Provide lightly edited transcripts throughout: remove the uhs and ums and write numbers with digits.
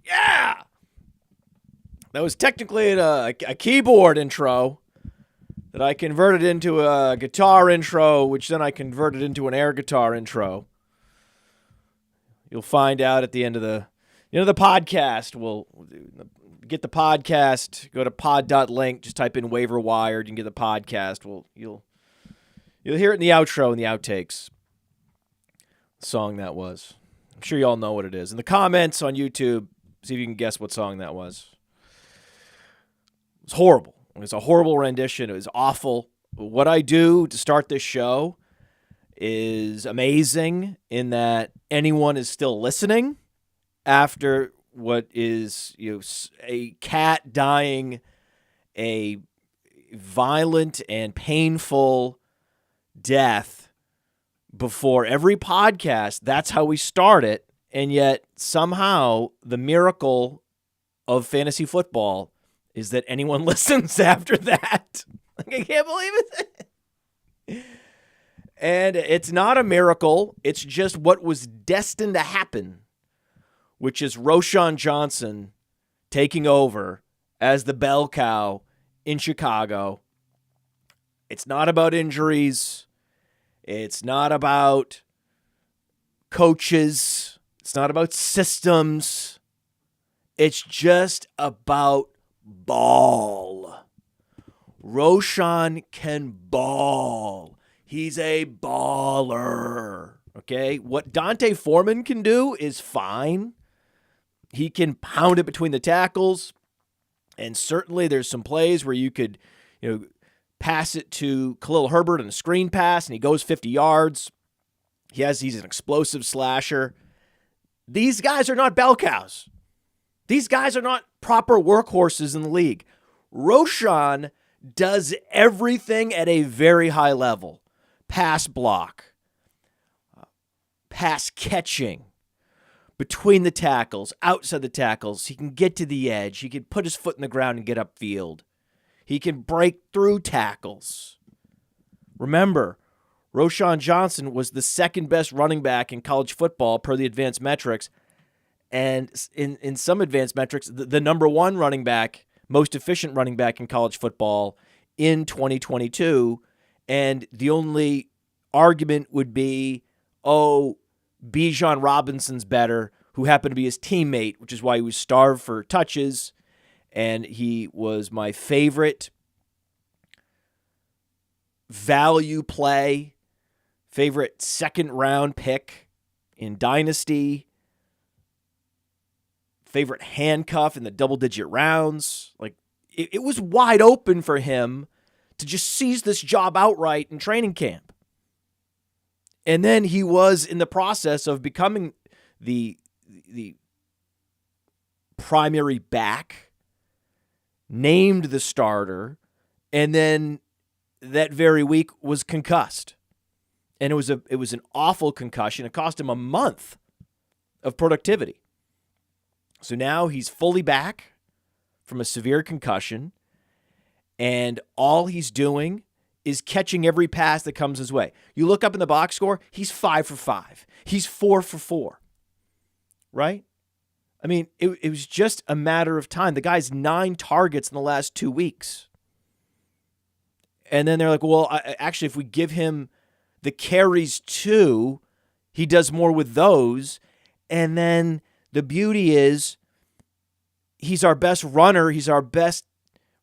Yeah! That was technically a keyboard intro that I converted into a guitar intro, which then I converted into an air guitar intro. You'll find out at the end of the podcast. We'll get the podcast. Go to pod.link. Just type in Waiver Wired. You can get the podcast. You'll hear it in the outro and the outtakes. The song that was. I'm sure you all know what it is. In the comments on YouTube, see if you can guess what song that was. It was horrible. It was a horrible rendition. It was awful. What I do to start this show is amazing in that anyone is still listening after what is a cat dying a violent and painful death before every podcast. That's how we start it. And yet somehow the miracle of fantasy football is that anyone listens after that. I can't believe it. And it's not a miracle. It's just what was destined to happen, which is Roschon Johnson taking over as the bell cow in Chicago. It's not about injuries. It's not about coaches. It's not about systems. It's just about ball. Roschon can ball. He's a baller. Okay? What D'Onta Foreman can do is fine. He can pound it between the tackles. And certainly there's some plays where you could, pass it to Khalil Herbert in a screen pass and he goes 50 yards. He's an explosive slasher. These guys are not bell cows. These guys are not proper workhorses in the league. Roschon does everything at a very high level. Pass block, pass catching, between the tackles, outside the tackles. He can get to the edge. He can put his foot in the ground and get upfield. He can break through tackles. Remember, Roschon Johnson was the second best running back in college football per the advanced metrics. And in some advanced metrics, the number one running back, most efficient running back in college football in 2022. And the only argument would be, Bijan Robinson's better, who happened to be his teammate, which is why he was starved for touches. And he was my favorite value play, favorite second-round pick in Dynasty, favorite handcuff in the double-digit rounds. Like, it was wide open for him to just seize this job outright in training camp. And then he was in the process of becoming the primary back, named the starter, and then that very week was concussed. And it was an awful concussion. It cost him a month of productivity. So now he's fully back from a severe concussion, and all he's doing is catching every pass that comes his way. You look up in the box score, he's 5 for 5. He's 4 for 4. Right? I mean, it was just a matter of time. The guy's 9 targets in the last 2 weeks. And then they're like, well, actually, if we give him the carries too, he does more with those. And then the beauty is he's our best runner. He's our best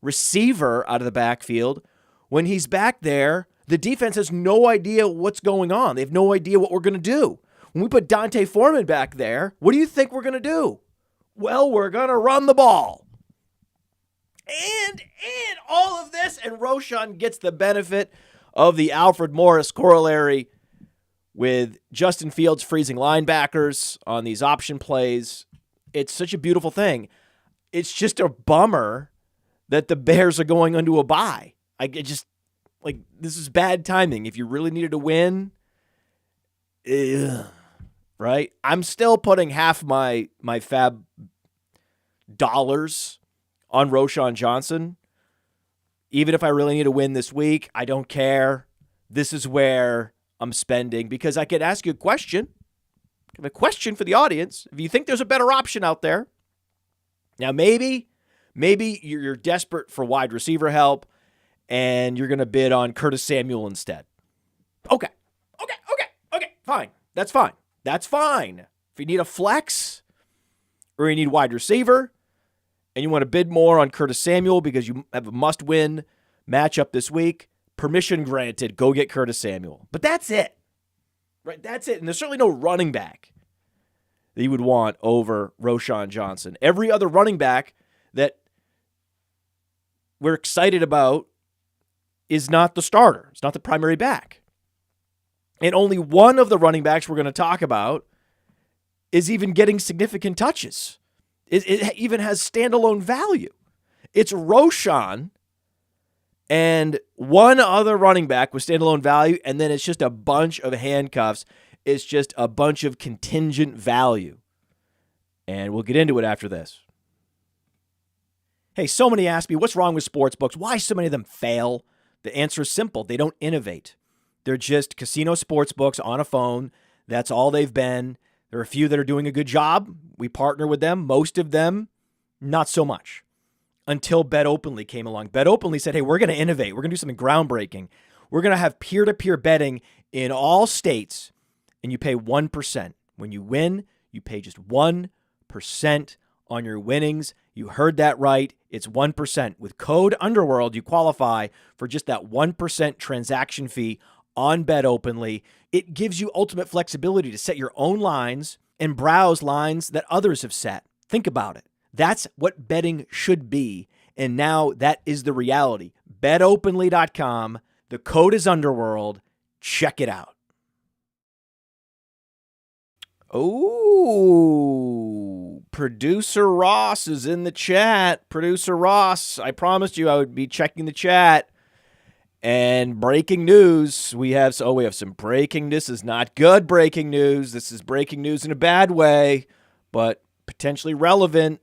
receiver out of the backfield. When he's back there, the defense has no idea what's going on. They have no idea what we're going to do. When we put D'Onta Foreman back there, what do you think we're going to do? Well, we're going to run the ball. And all of this, and Roschon gets the benefit of the Alfred Morris corollary with Justin Fields freezing linebackers on these option plays. It's such a beautiful thing. It's just a bummer that the Bears are going into a bye. This is bad timing. If you really needed to win, right? I'm still putting half my FAAB dollars on Roschon Johnson. Even if I really need to win this week, I don't care. This is where I'm spending, because I could ask you a question. I have a question for the audience. If you think there's a better option out there, Now, maybe you're desperate for wide receiver help and you're going to bid on Curtis Samuel instead. Okay, fine. That's fine. If you need a flex or you need wide receiver and you want to bid more on Curtis Samuel because you have a must-win matchup this week, permission granted, go get Curtis Samuel. But that's it. Right? That's it. And there's certainly no running back that you would want over Roschon Johnson. Every other running back that we're excited about is not the starter. It's not the primary back. And only one of the running backs we're going to talk about is even getting significant touches. It even has standalone value. It's Roschon and one other running back with standalone value, and then it's just a bunch of handcuffs. It's just a bunch of contingent value. And we'll get into it after this. Hey, so many ask me, what's wrong with sportsbooks? Why so many of them fail? The answer is simple. They don't innovate. They're just casino sportsbooks on a phone. That's all they've been. There are a few that are doing a good job. We partner with them. Most of them, not so much. Until Bet Openly came along. Bet Openly said, hey, we're going to innovate. We're going to do something groundbreaking. We're going to have peer-to-peer betting in all states, and you pay 1%. When you win, you pay just 1% on your winnings. You heard that right. It's 1%. With code Underworld, you qualify for just that 1% transaction fee on Bet Openly. It gives you ultimate flexibility to set your own lines and browse lines that others have set. Think about it. That's what betting should be. And now that is the reality. BetOpenly.com. The code is Underworld. Check it out. Oh, Producer Ross is in the chat. Producer Ross, I promised you I would be checking the chat. And breaking news, we have some breaking. This is not good breaking news. This is breaking news in a bad way, but potentially relevant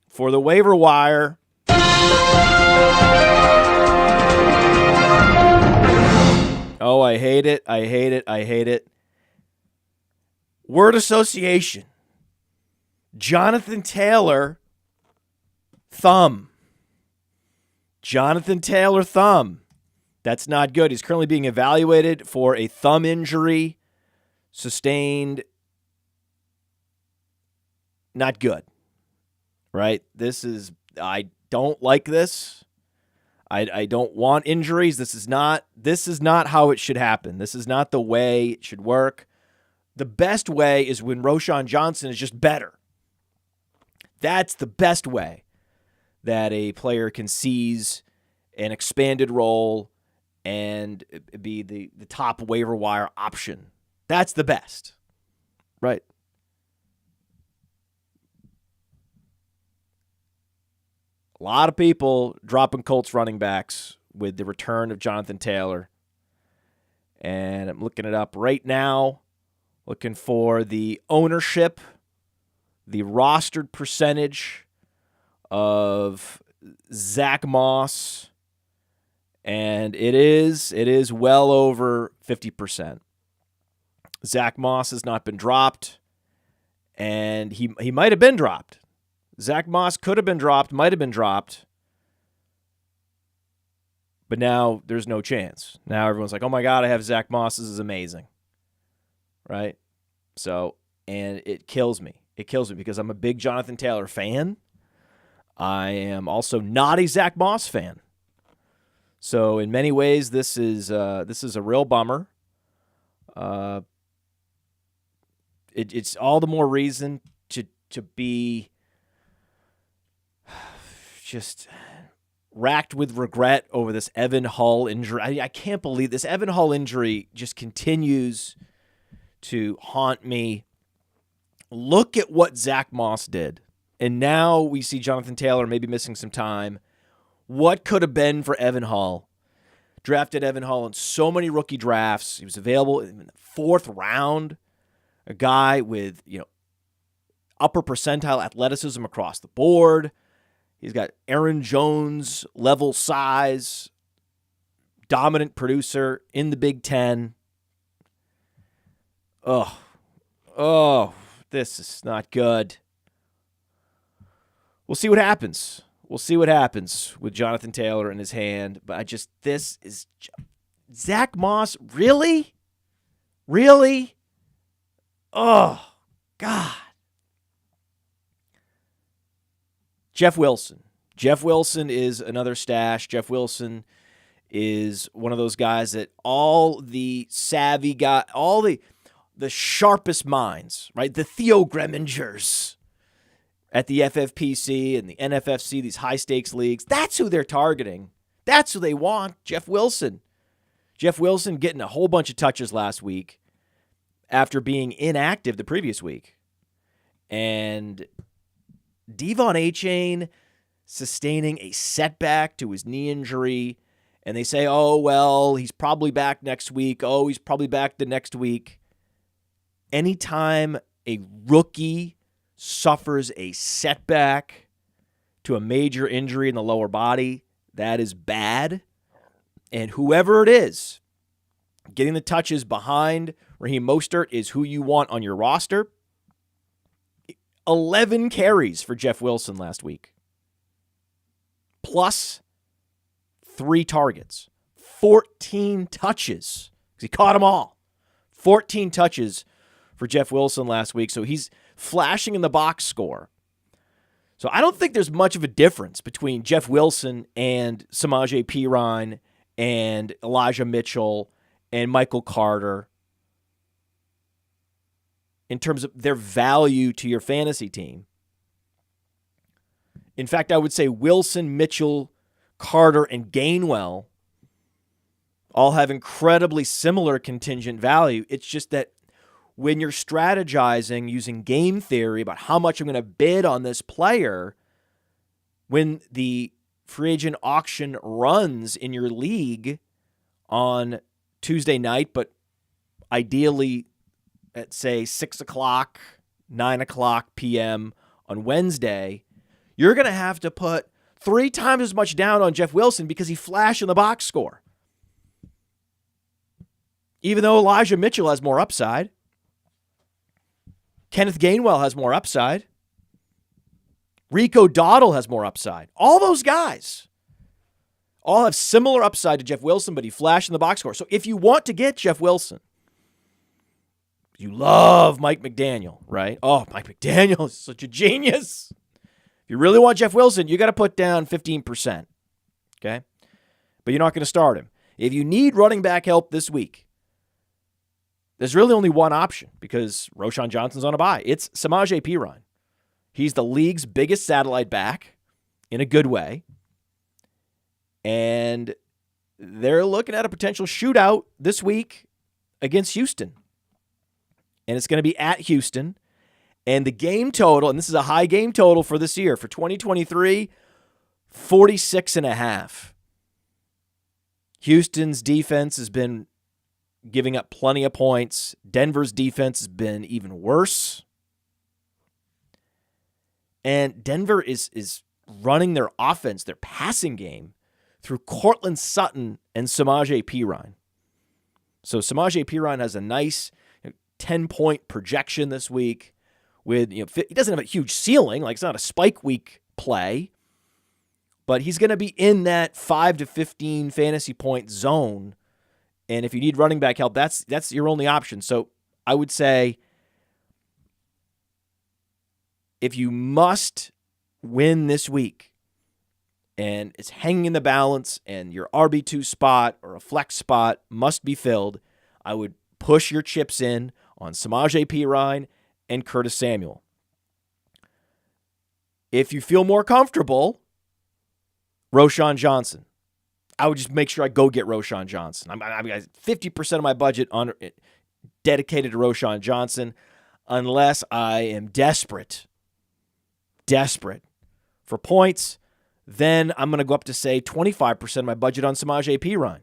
for the waiver wire. Oh, I hate it. Word association. Jonathan Taylor, thumb. That's not good. He's currently being evaluated for a thumb injury sustained. Not good. Right? I don't like this. I don't want injuries. This is not how it should happen. This is not the way it should work. The best way is when Roschon Johnson is just better. That's the best way that a player can seize an expanded role and be the top waiver wire option. That's the best. Right? A lot of people dropping Colts running backs with the return of Jonathan Taylor. And I'm looking it up right now, looking for the ownership, the rostered percentage of Zach Moss, and it is well over 50%. Zach Moss has not been dropped, and he might have been dropped. Zach Moss could have been dropped, might have been dropped, but now there's no chance. Now everyone's like, oh my God, I have Zach Moss. This is amazing. Right? So, and it kills me. It kills me because I'm a big Jonathan Taylor fan. I am also not a Zach Moss fan. So in many ways, this is a real bummer. It's all the more reason to be just racked with regret over this Evan Hull injury. I can't believe this Evan Hull injury just continues to haunt me. Look at what Zach Moss did. And now we see Jonathan Taylor maybe missing some time. What could have been for Evan Hull? Drafted Evan Hull in so many rookie drafts. He was available in the 4th round. A guy with, upper percentile athleticism across the board. He's got Aaron Jones level size, dominant producer in the Big Ten. Oh, this is not good. we'll see what happens. We'll see what happens with Jonathan Taylor in his hand. But this is Zach Moss. Really? Really? Oh, God. Jeff Wilson. Jeff Wilson is another stash. Jeff Wilson is one of those guys that all the savvy guys, all the sharpest minds, right? The Theo Gremmingers at the FFPC and the NFFC, these high-stakes leagues, that's who they're targeting. That's who they want, Jeff Wilson. Jeff Wilson getting a whole bunch of touches last week after being inactive the previous week. And Devon Achane sustaining a setback to his knee injury, and they say, oh, well, he's probably back next week. Oh, he's probably back the next week. Anytime a rookie suffers a setback to a major injury in the lower body, that is bad. And whoever it is, getting the touches behind Raheem Mostert is who you want on your roster. 11 carries for Jeff Wilson last week. Plus 3 targets. 14 touches. Because he caught them all. 14 touches for Jeff Wilson last week. So he's flashing in the box score. So I don't think there's much of a difference between Jeff Wilson and Samaje Perine and Elijah Mitchell and Michael Carter in terms of their value to your fantasy team. In fact, I would say Wilson, Mitchell, Carter, and Gainwell all have incredibly similar contingent value. It's just that when you're strategizing using game theory about how much I'm going to bid on this player, when the free agent auction runs in your league on Tuesday night, but ideally at, say, 6 o'clock, 9 o'clock p.m. on Wednesday, you're going to have to put 3 times as much down on Jeff Wilson because he flashed in the box score. Even though Elijah Mitchell has more upside, Kenneth Gainwell has more upside, Rico Dowdle has more upside. All those guys all have similar upside to Jeff Wilson, but he flashed in the box score. So if you want to get Jeff Wilson, you love Mike McDaniel, right? Oh, Mike McDaniel is such a genius. If you really want Jeff Wilson, you got to put down 15%, okay? But you're not going to start him. If you need running back help this week, there's really only one option because Roschon Johnson's on a bye. It's Samaje Perine. He's the league's biggest satellite back in a good way. And they're looking at a potential shootout this week against Houston. And it's going to be at Houston. And the game total, and this is a high game total for this year, for 2023, 46.5. Houston's defense has been giving up plenty of points. Denver's defense has been even worse. And Denver is running their offense, their passing game, through Cortland Sutton and Samaje Perine. So Samaje Perine has a nice 10-point projection this week. With he doesn't have a huge ceiling, like it's not a spike week play, but he's going to be in that 5 to 15 fantasy point zone. And if you need running back help, that's your only option. So I would say if you must win this week and it's hanging in the balance and your RB2 spot or a flex spot must be filled, I would push your chips in on Samaje Perine and Curtis Samuel. If you feel more comfortable, Roschon Johnson. I would just make sure I go get Roschon Johnson. I'm 50% of my budget dedicated to Roschon Johnson unless I am desperate for points. Then I'm going to go up to, say, 25% of my budget on Samaje Perine.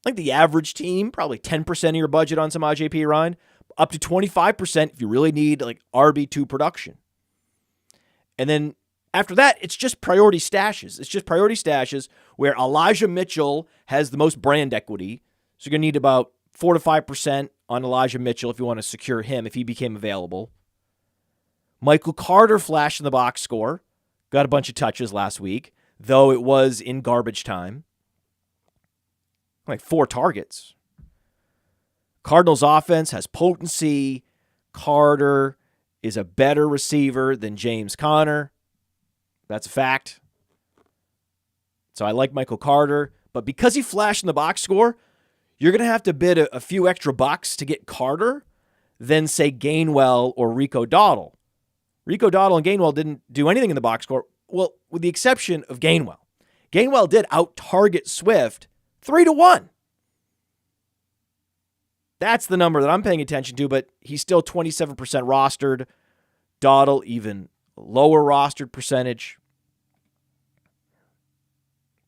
Like the average team, probably 10% of your budget on Samaje Perine, up to 25% if you really need like RB2 production. And then after that, it's just priority stashes. It's just priority stashes where Elijah Mitchell has the most brand equity. So you're going to need about 4 to 5% on Elijah Mitchell if you want to secure him, if he became available. Michael Carter flashed in the box score. Got a bunch of touches last week, though it was in garbage time. Like 4 targets. Cardinals offense has potency. Carter is a better receiver than James Conner. That's a fact. So I like Michael Carter. But because he flashed in the box score, you're going to have to bid a few extra bucks to get Carter than, say, Gainwell or Rico Dowdle. Rico Dowdle and Gainwell didn't do anything in the box score. Well, with the exception of Gainwell. Gainwell did out-target Swift 3-1. That's the number that I'm paying attention to, but he's still 27% rostered. Dowdle, even lower rostered percentage.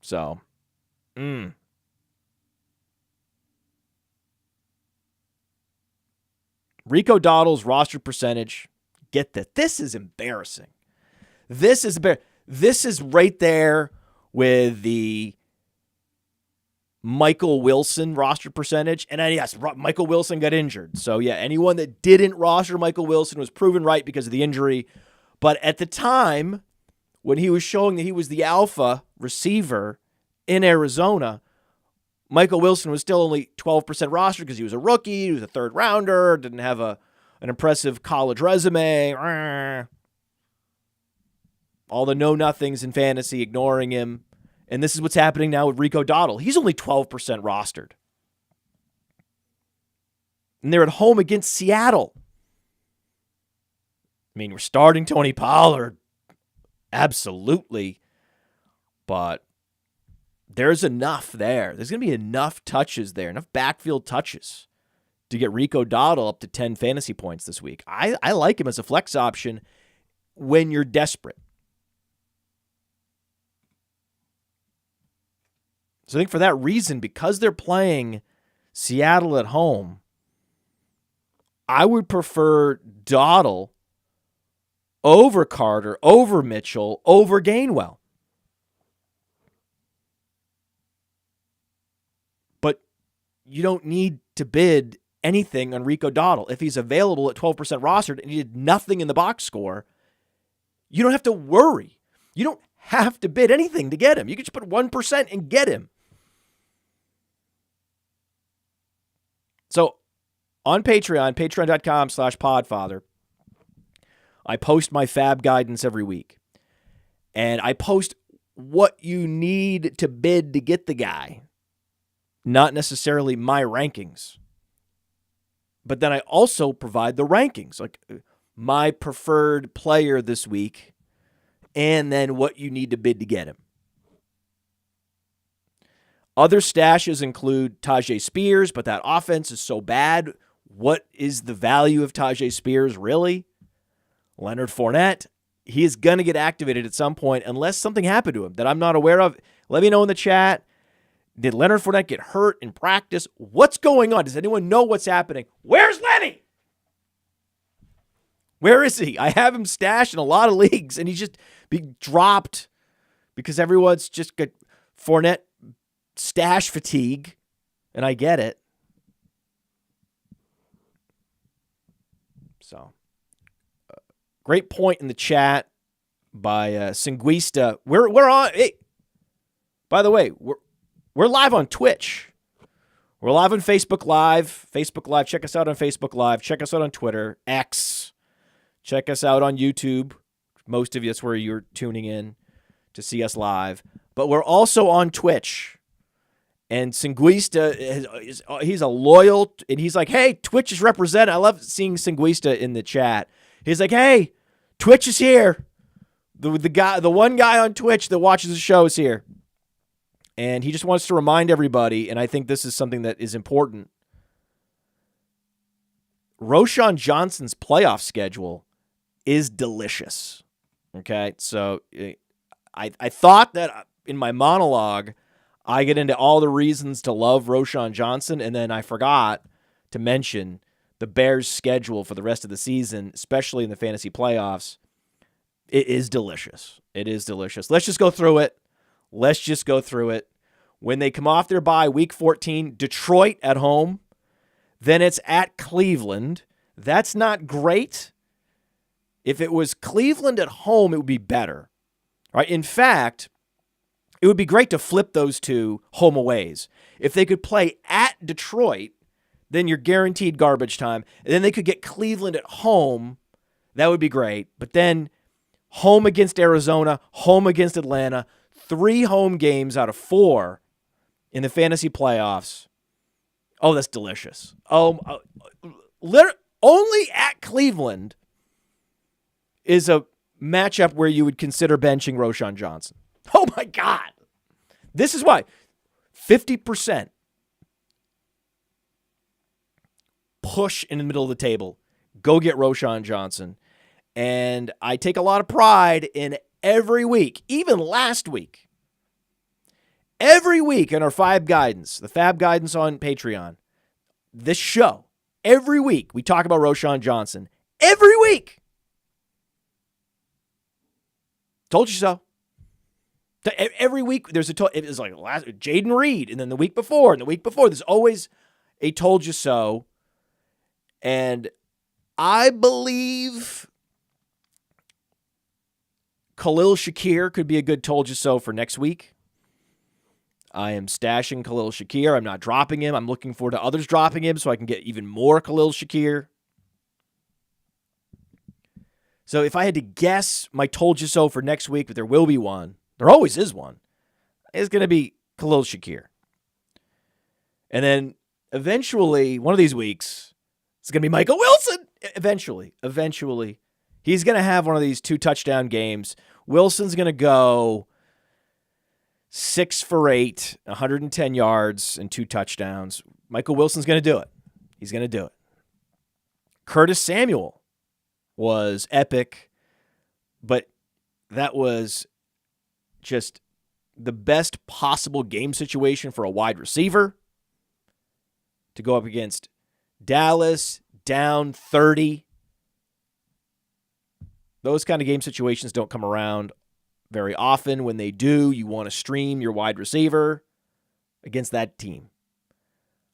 So, Rico Dowdle's rostered percentage, get that. This is embarrassing. This is right there with the Michael Wilson roster percentage. And yes, Michael Wilson got injured. So yeah, anyone that didn't roster Michael Wilson was proven right because of the injury. But at the time, when he was showing that he was the alpha receiver in Arizona, Michael Wilson was still only 12% rostered because he was a rookie, he was a third rounder, didn't have an impressive college resume. All the know-nothings in fantasy ignoring him. And this is what's happening now with Rico Dowdle. He's only 12% rostered. And they're at home against Seattle. I mean, we're starting Tony Pollard. Absolutely. But there's enough there. There's going to be enough touches there, enough backfield touches to get Rico Dowdle up to 10 fantasy points this week. I like him as a flex option when you're desperate. So I think for that reason, because they're playing Seattle at home, I would prefer Dowdle over Carter, over Mitchell, over Gainwell. But you don't need to bid anything on Rico Dowdle. If he's available at 12% rostered and he did nothing in the box score, you don't have to worry. You don't have to bid anything to get him. You can just put 1% and get him. So on Patreon, patreon.com/podfather, I post my FAAB guidance every week. And I post what you need to bid to get the guy, not necessarily my rankings. But then I also provide the rankings, like my preferred player this week, and then what you need to bid to get him. Other stashes include Tyjae Spears, but that offense is so bad. What is the value of Tyjae Spears, really? Leonard Fournette, he is going to get activated at some point unless something happened to him that I'm not aware of. Let me know in the chat. Did Leonard Fournette get hurt in practice? What's going on? Does anyone know what's happening? Where's Lenny? Where is he? I have him stashed in a lot of leagues, and he's just being dropped because everyone's just got Fournette stash fatigue, and I get it. So, great point in the chat by Singuista. We're on. Hey, by the way, we're live on Twitch. We're live on Facebook Live. Facebook Live. Check us out on Facebook Live. Check us out on Twitter, X. Check us out on YouTube. Most of you, that's where you're tuning in to see us live. But we're also on Twitch. And Singuista, he's a loyal, and he's like, hey, Twitch is represented. I love seeing Singuista in the chat. He's like, hey, Twitch is here. The one guy on Twitch that watches the show is here. And he just wants to remind everybody, and I think this is something that is important. Roschon Johnson's playoff schedule is delicious. Okay, so I thought that in my monologue, I get into all the reasons to love Roschon Johnson, and then I forgot to mention the Bears' schedule for the rest of the season, especially in the fantasy playoffs. It is delicious. It is delicious. Let's just go through it. When they come off their bye, Week 14, Detroit at home. Then it's at Cleveland. That's not great. If it was Cleveland at home, it would be better. Right? In fact, it would be great to flip those two home aways. If they could play at Detroit, then you're guaranteed garbage time. And then they could get Cleveland at home. That would be great. But then home against Arizona, home against Atlanta, 3 home games out of 4 in the fantasy playoffs. Oh, that's delicious. Only at Cleveland is a matchup where you would consider benching Roschon Johnson. Oh, my God. This is why 50% push in the middle of the table. Go get Roschon Johnson. And I take a lot of pride in every week, even last week. Every week in our FAAB guidance, the FAAB guidance on Patreon, this show, every week we talk about Roschon Johnson. Every week. Told you so. Every week there's it was like Jaden Reed, and then the week before, and the week before. There's always a told you so. And I believe Khalil Shakir could be a good told you so for next week. I am stashing Khalil Shakir. I'm not dropping him. I'm looking forward to others dropping him so I can get even more Khalil Shakir. So if I had to guess my told you so for next week, but there will be one, there always is one, it's going to be Khalil Shakir. And then eventually, one of these weeks, it's going to be Michael Wilson. Eventually. He's going to have one of these 2 touchdown games. Wilson's going to go 6 for 8, 110 yards, and 2 touchdowns. Michael Wilson's going to do it. He's going to do it. Curtis Samuel was epic, but that was just the best possible game situation for a wide receiver to go up against Dallas, down 30. Those kind of game situations don't come around very often. When they do, you want to stream your wide receiver against that team.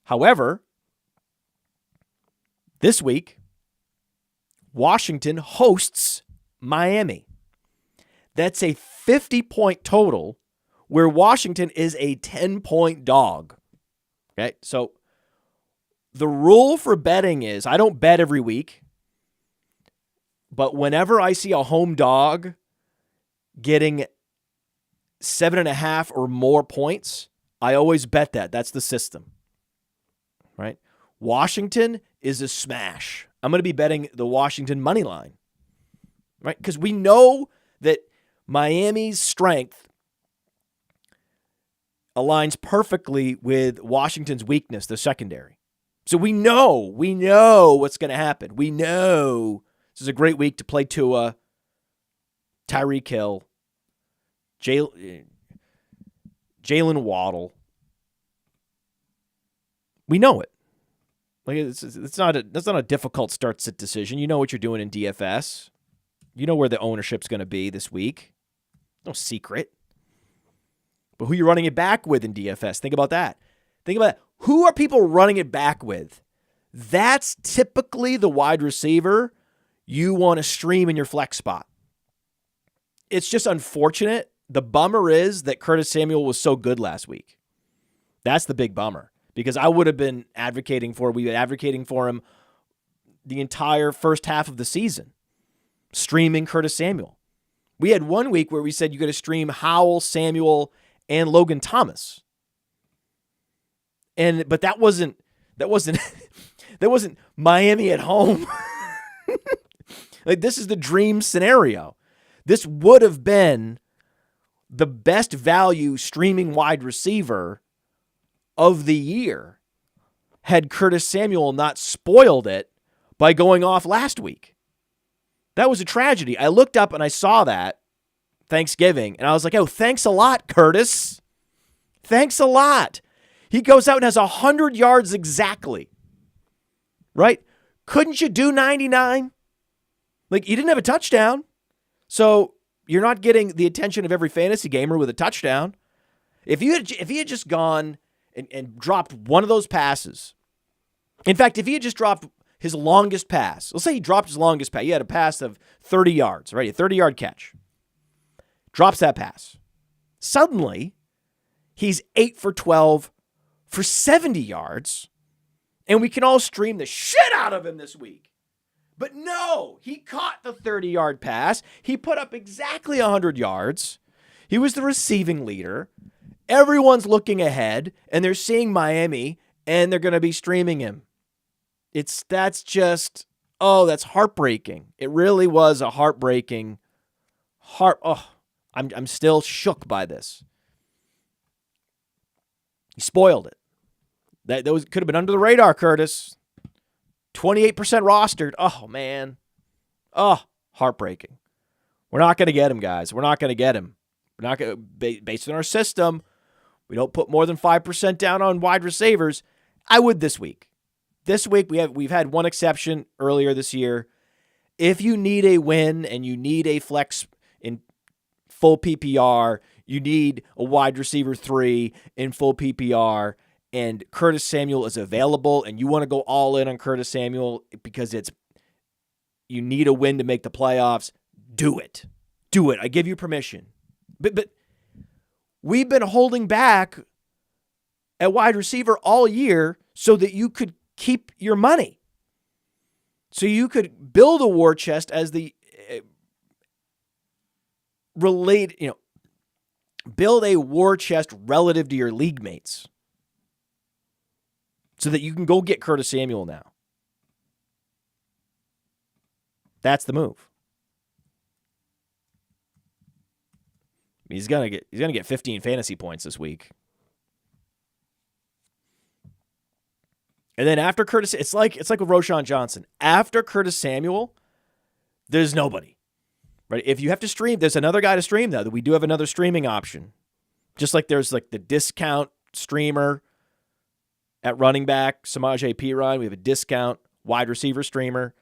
However, this week, Washington hosts Miami. That's a 50-point total where Washington is a 10-point dog. Okay, so the rule for betting is I don't bet every week, but whenever I see a home dog getting 7.5 or more points, I always bet that. That's the system, right? Washington is a smash. I'm going to be betting the Washington money line, right? Because we know that Miami's strength aligns perfectly with Washington's weakness, the secondary. So we know what's going to happen. We know this is a great week to play Tua, Tyreek Hill, Jalen Waddle. We know it. Like that's not a difficult start-sit decision. You know what you're doing in DFS. You know where the ownership's going to be this week. No secret. But who you're running it back with in DFS? Think about that. Think about who are people running it back with? That's typically the wide receiver you want to stream in your flex spot. It's just unfortunate. The bummer is that Curtis Samuel was so good last week. That's the big bummer. Because I would have been advocating for him the entire first half of the season, streaming Curtis Samuel. We had one week where we said you got to stream Howell, Samuel, and Logan Thomas. But that wasn't Miami at home. Like this is the dream scenario. This would have been the best value streaming wide receiver of the year had Curtis Samuel not spoiled it by going off last week. That was a tragedy. I looked up and I saw that Thanksgiving, and I was like, oh, thanks a lot, Curtis. Thanks a lot. He goes out and has 100 yards exactly. Right? Couldn't you do 99? Like, you didn't have a touchdown, so you're not getting the attention of every fantasy gamer with a touchdown. If he had just gone and dropped one of those passes. In fact, if he had just dropped his longest pass. Let's say he dropped his longest pass. He had a pass of 30 yards, right? A 30-yard catch. Drops that pass. Suddenly, he's 8 for 12 for 70 yards, and we can all stream the shit out of him this week. But no, he caught the 30-yard pass. He put up exactly 100 yards. He was the receiving leader. Everyone's looking ahead, and they're seeing Miami, and they're going to be streaming him. That's heartbreaking. It really was a heartbreaking I'm still shook by this. He spoiled it. That could have been under the radar, Curtis. 28% rostered. Oh, man. Oh, heartbreaking. We're not going to get him, guys. We're not going to get him. We're not going to, based on our system, we don't put more than 5% down on wide receivers. I would this week. This week, we've had one exception earlier this year. If you need a win and you need a flex in full PPR, you need a wide receiver 3 in full PPR, and Curtis Samuel is available, and you want to go all in on Curtis Samuel because you need a win to make the playoffs, do it. Do it. I give you permission. But we've been holding back at wide receiver all year so that you could keep your money. So you could build a war chest as the build a war chest relative to your league mates so that you can go get Curtis Samuel now. That's the move. He's gonna get 15 fantasy points this week. And then after Curtis, it's like with Roschon Johnson. After Curtis Samuel, there's nobody. Right? If you have to stream, there's another guy to stream, though. We do have another streaming option. Just like there's like the discount streamer at running back, Samaje Perine. We have a discount wide receiver streamer.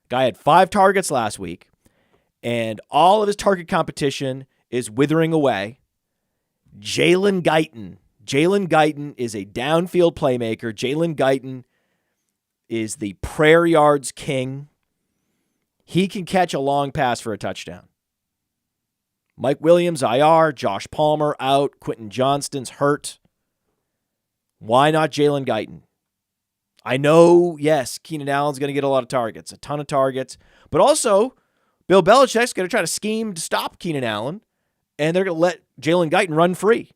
Guy had 5 targets last week, and all of his target competition is withering away. Jalen Guyton. Jalen Guyton is a downfield playmaker. Jalen Guyton is the prayer yards king. He can catch a long pass for a touchdown. Mike Williams, IR. Josh Palmer, out. Quentin Johnston's hurt. Why not Jalen Guyton? I know, yes, Keenan Allen's going to get a lot of targets, a ton of targets. But also, Bill Belichick's going to try to scheme to stop Keenan Allen, and they're going to let Jalen Guyton run free.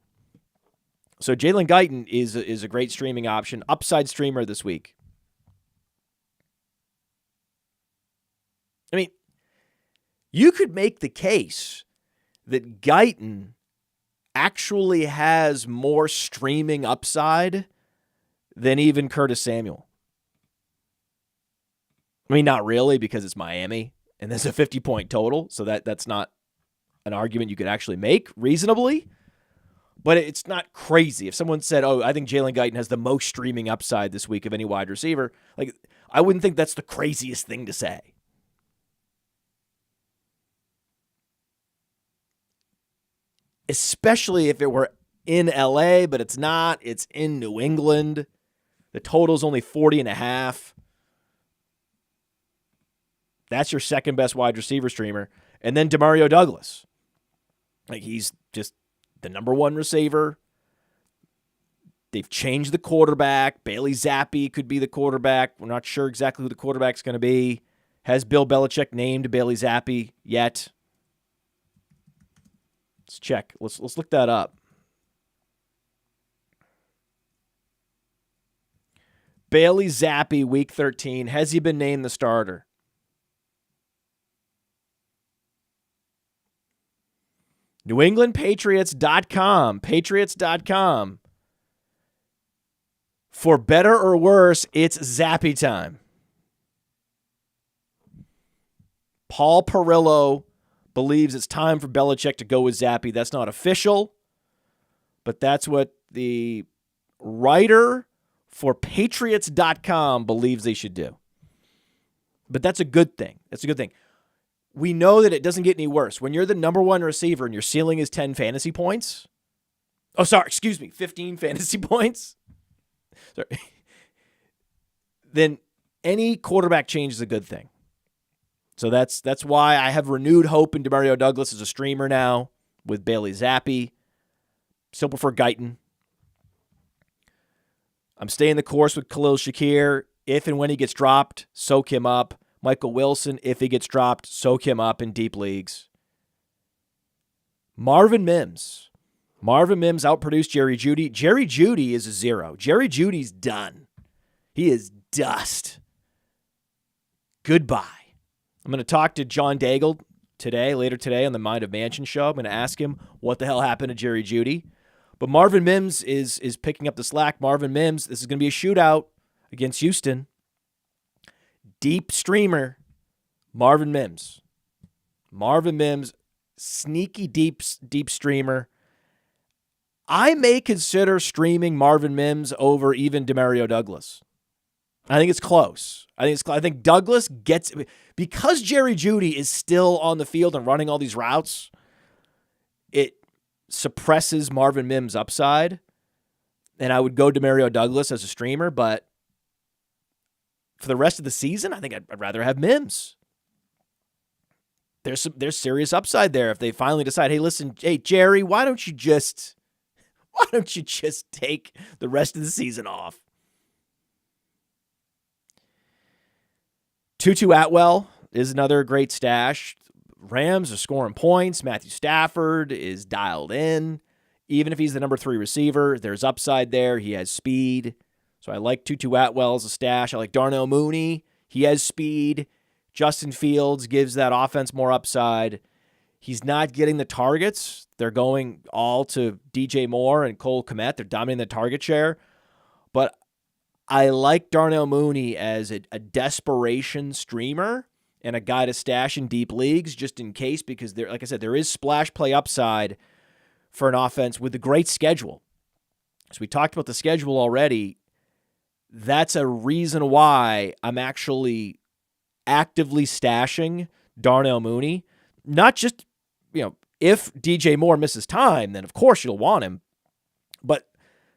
So Jalen Guyton is a great streaming option. Upside streamer this week. I mean, you could make the case that Guyton actually has more streaming upside than even Curtis Samuel. I mean, not really, because it's Miami, and there's a 50-point total, so that's not an argument you could actually make reasonably. But it's not crazy. If someone said, oh, I think Jalen Guyton has the most streaming upside this week of any wide receiver, like, I wouldn't think that's the craziest thing to say. Especially if it were in LA, but it's not. It's in New England. The total's only 40.5. That's your second best wide receiver streamer. And then Demario Douglas. Like, he's just the number one receiver. They've changed the quarterback. Bailey Zappi could be the quarterback. We're not sure exactly who the quarterback's going to be. Has Bill Belichick named Bailey Zappi yet? Let's check. Let's look that up. Bailey Zappi, week 13. Has he been named the starter? NewEnglandPatriots.com. Patriots.com. For better or worse, it's Zappi time. Paul Perillo believes it's time for Belichick to go with Zappi. That's not official, but that's what the writer for Patriots.com believes they should do. But that's a good thing. That's a good thing. We know that it doesn't get any worse. When you're the number one receiver and your ceiling is 10 fantasy points. 15 fantasy points. Sorry. Then any quarterback change is a good thing. So that's why I have renewed hope in Demario Douglas as a streamer now with Bailey Zappi. Still prefer Guyton. I'm staying the course with Khalil Shakir. If and when he gets dropped, soak him up. Michael Wilson, if he gets dropped, soak him up in deep leagues. Marvin Mims. Marvin Mims outproduced Jerry Jeudy. Jerry Jeudy is a 0. Jerry Judy's done. He is dust. Goodbye. I'm going to talk to John Daigle later today on the Mind of Mansion show. I'm going to ask him what the hell happened to Jerry Jeudy. But Marvin Mims is picking up the slack. Marvin Mims, this is going to be a shootout against Houston. Deep streamer, Marvin Mims. Marvin Mims, sneaky deep streamer. I may consider streaming Marvin Mims over even Demario Douglas. I think it's close. I think Douglas gets, because Jerry Jeudy is still on the field and running all these routes, it suppresses Marvin Mims' upside. And I would go Demario Douglas as a streamer, but for the rest of the season, I think I'd rather have Mims. There's serious upside there if they finally decide, hey, listen, hey, Jerry, why don't you just take the rest of the season off? Tutu Atwell is another great stash. Rams are scoring points. Matthew Stafford is dialed in. Even if he's the number 3 receiver, there's upside there. He has speed. So I like Tutu Atwell as a stash. I like Darnell Mooney. He has speed. Justin Fields gives that offense more upside. He's not getting the targets. They're going all to DJ Moore and Cole Kmet. They're dominating the target share. But I like Darnell Mooney as a desperation streamer and a guy to stash in deep leagues just in case, because there, like I said, there is splash play upside for an offense with a great schedule. So we talked about the schedule already. That's a reason why I'm actually actively stashing Darnell Mooney. Not just, if DJ Moore misses time, then of course you'll want him. But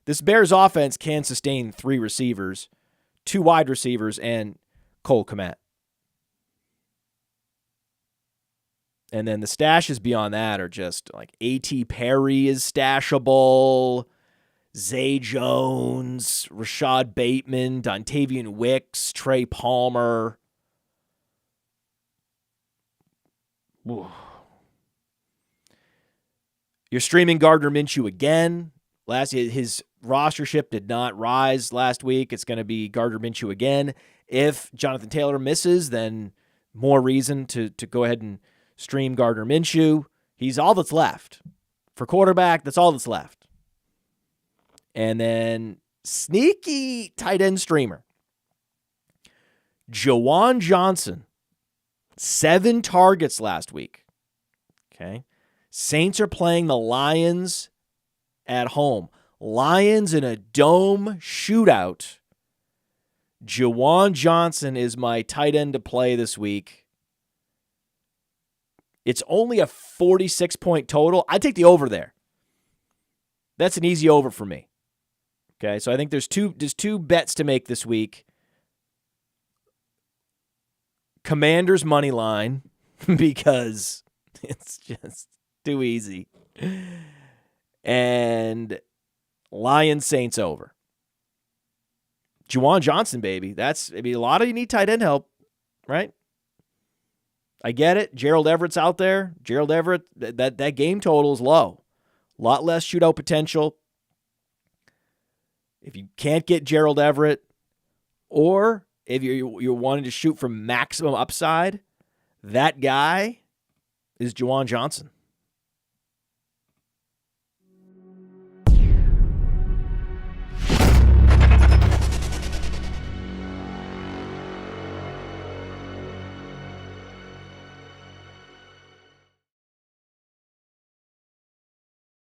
this Bears offense can sustain 3 receivers, 2 wide receivers, and Cole Kmet. And then the stashes beyond that are just like A.T. Perry is stashable, Zay Jones, Rashad Bateman, Dontavian Wicks, Trey Palmer. Whew. You're streaming Gardner Minshew again. His rostership did not rise last week. It's going to be Gardner Minshew again. If Jonathan Taylor misses, then more reason to go ahead and stream Gardner Minshew. He's all that's left. For quarterback, that's all that's left. And then sneaky tight end streamer. Juwon Johnson. 7 targets last week. Okay. Saints are playing the Lions at home. Lions in a dome shootout. Juwon Johnson is my tight end to play this week. It's only a 46-point total. I take the over there. That's an easy over for me. Okay, so I think there's two bets to make this week. Commanders money line, because it's just too easy. And Lions Saints over. Juwon Johnson, baby. A lot of you need tight end help, right? I get it. Gerald Everett's out there. Gerald Everett, that game total is low. A lot less shootout potential. If you can't get Gerald Everett, or if you're wanting to shoot for maximum upside, that guy is Juwon Johnson.